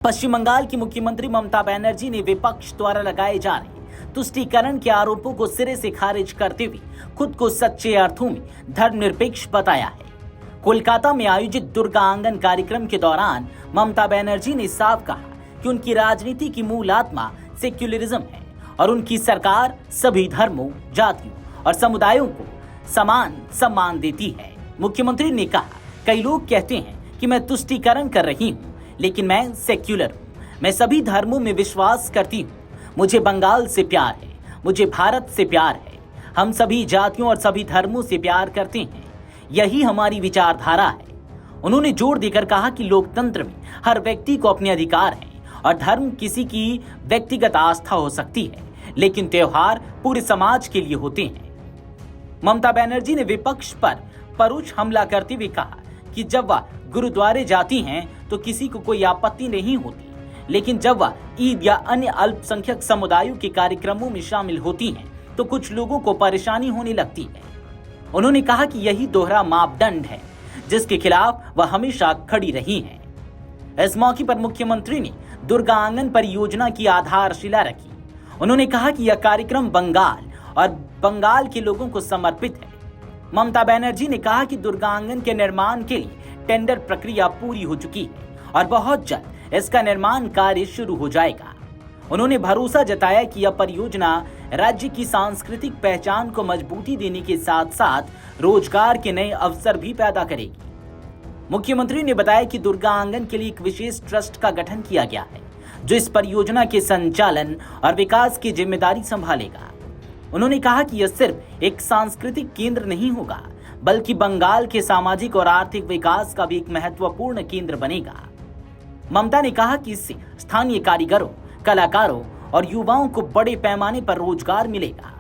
पश्चिम बंगाल की मुख्यमंत्री ममता बनर्जी ने विपक्ष द्वारा लगाए जा रहे तुष्टीकरण के आरोपों को सिरे से खारिज करते हुए खुद को सच्चे अर्थों में धर्मनिरपेक्ष बताया है। कोलकाता में आयोजित दुर्गा आंगन कार्यक्रम के दौरान ममता बनर्जी ने साफ कहा कि उनकी राजनीति की मूल आत्मा सेक्युलरिज्म है और उनकी सरकार सभी धर्मों, जातियों और समुदायों को समान सम्मान देती है। मुख्यमंत्री ने कहा, कई लोग कहते हैं कि मैं तुष्टीकरण कर रही हूँ, लेकिन मैं सेक्युलर हूँ। मैं सभी धर्मों में विश्वास करती हूँ। मुझे बंगाल से प्यार है, मुझे भारत से प्यार है। हम सभी जातियों और सभी धर्मों से प्यार करते हैं। यही हमारी विचारधारा है। उन्होंने जोर देकर कहा कि लोकतंत्र में हर व्यक्ति को अपने अधिकार हैं और धर्म किसी की व्यक्तिगत आस्था हो सकती है, लेकिन त्योहार पूरे समाज के लिए होते हैं। ममता बनर्जी ने विपक्ष पर परोक्ष हमला करते हुए कहा कि जब वह गुरुद्वारे जाती हैं तो किसी को कोई आपत्ति नहीं होती, लेकिन जब वह ईद या अन्य अल्पसंख्यक समुदायों के कार्यक्रमों में शामिल होती हैं तो कुछ लोगों को परेशानी होने लगती है। उन्होंने कहा कि यही दोहरा मापदंड है जिसके खिलाफ वह हमेशा खड़ी रही हैं। इस मौके पर मुख्यमंत्री ने दुर्गा आंगन परियोजना की आधारशिला रखी। उन्होंने कहा कि यह कार्यक्रम बंगाल और बंगाल के लोगों को समर्पित है। ममता बनर्जी ने कहा कि दुर्गा आंगन के निर्माण के लिए टेंडर प्रक्रिया पूरी हो चुकी है और बहुत जल्द इसका निर्माण कार्य शुरू हो जाएगा। उन्होंने भरोसा जताया कि यह परियोजना राज्य की सांस्कृतिक पहचान को मजबूती देने के साथ साथ रोजगार के नए अवसर भी पैदा करेगी। मुख्यमंत्री ने बताया कि दुर्गा आंगन के लिए एक विशेष ट्रस्ट का गठन किया गया है जो इस परियोजना के संचालन और विकास की जिम्मेदारी संभालेगा। उन्होंने कहा कि यह सिर्फ एक सांस्कृतिक केंद्र नहीं होगा, बल्कि बंगाल के सामाजिक और आर्थिक विकास का भी एक महत्वपूर्ण केंद्र बनेगा। ममता ने कहा कि इससे स्थानीय कारीगरों, कलाकारों और युवाओं को बड़े पैमाने पर रोजगार मिलेगा।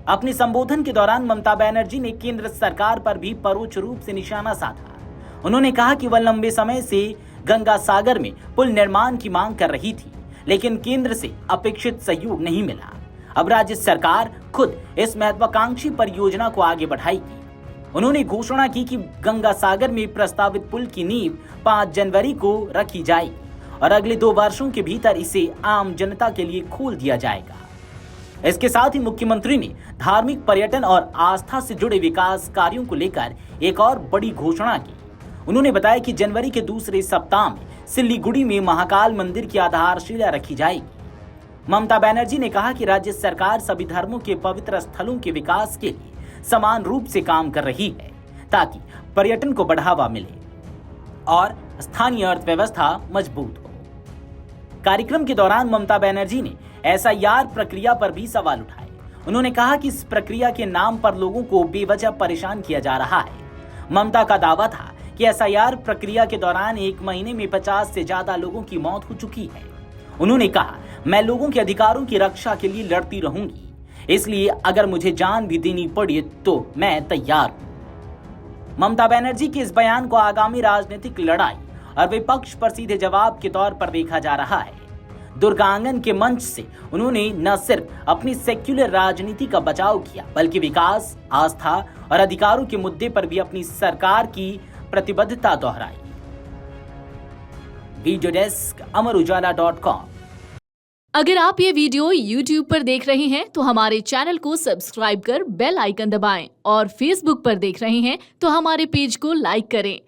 अपने संबोधन के दौरान ममता बनर्जी ने केंद्र सरकार पर भी परोक्ष रूप से निशाना साधा। उन्होंने कहा कि वह लंबे समय से गंगा सागर में पुल निर्माण की मांग कर रही थी, लेकिन केंद्र से अपेक्षित सहयोग नहीं मिला। अब राज्य सरकार खुद इस महत्वाकांक्षी परियोजना को आगे बढ़ाएगी। उन्होंने घोषणा की कि गंगा सागर में प्रस्तावित पुल की नींव 5 जनवरी को रखी जाएगी और अगले 2 वर्षों के भीतर इसे आम जनता के लिए खोल दिया जाएगा। इसके साथ ही मुख्यमंत्री ने धार्मिक, पर्यटन और आस्था से जुड़े विकास कार्यों को लेकर एक और बड़ी घोषणा की। उन्होंने बताया कि जनवरी के दूसरे सप्ताह में सिल्लीगुड़ी में महाकाल मंदिर की आधारशिला रखी जाएगी। ममता बनर्जी ने कहा कि राज्य सरकार सभी धर्मों के पवित्र स्थलों के विकास के लिए समान रूप से काम कर रही है ताकि पर्यटन को बढ़ावा मिले और स्थानीय अर्थव्यवस्था मजबूत हो। कार्यक्रम के दौरान ममता बनर्जी ने एसआईआर प्रक्रिया पर भी सवाल उठाए। उन्होंने कहा कि इस प्रक्रिया के नाम पर लोगों को बेवजह परेशान किया जा रहा है। ममता का दावा था कि एसआईआर प्रक्रिया के दौरान 1 महीने में 50 से ज्यादा लोगों की मौत हो चुकी है। उन्होंने कहा, मैं लोगों के अधिकारों की रक्षा के लिए लड़ती रहूंगी, इसलिए अगर मुझे जान भी देनी पड़ी तो मैं तैयार हूं। ममता बनर्जी के इस बयान को आगामी राजनीतिक लड़ाई और विपक्ष पर सीधे जवाब के तौर पर देखा जा रहा है। दुर्गा आंगन के मंच से उन्होंने न सिर्फ अपनी सेक्युलर राजनीति का बचाव किया, बल्कि विकास, आस्था और अधिकारों के मुद्दे पर भी अपनी सरकार की प्रतिबद्धता दोहराई। वीडियो डेस्क अमरउजाला.com। अगर आप ये वीडियो YouTube पर देख रहे हैं तो हमारे चैनल को सब्सक्राइब कर बेल आइकन दबाएं और Facebook पर देख रहे हैं तो हमारे पेज को लाइक करें।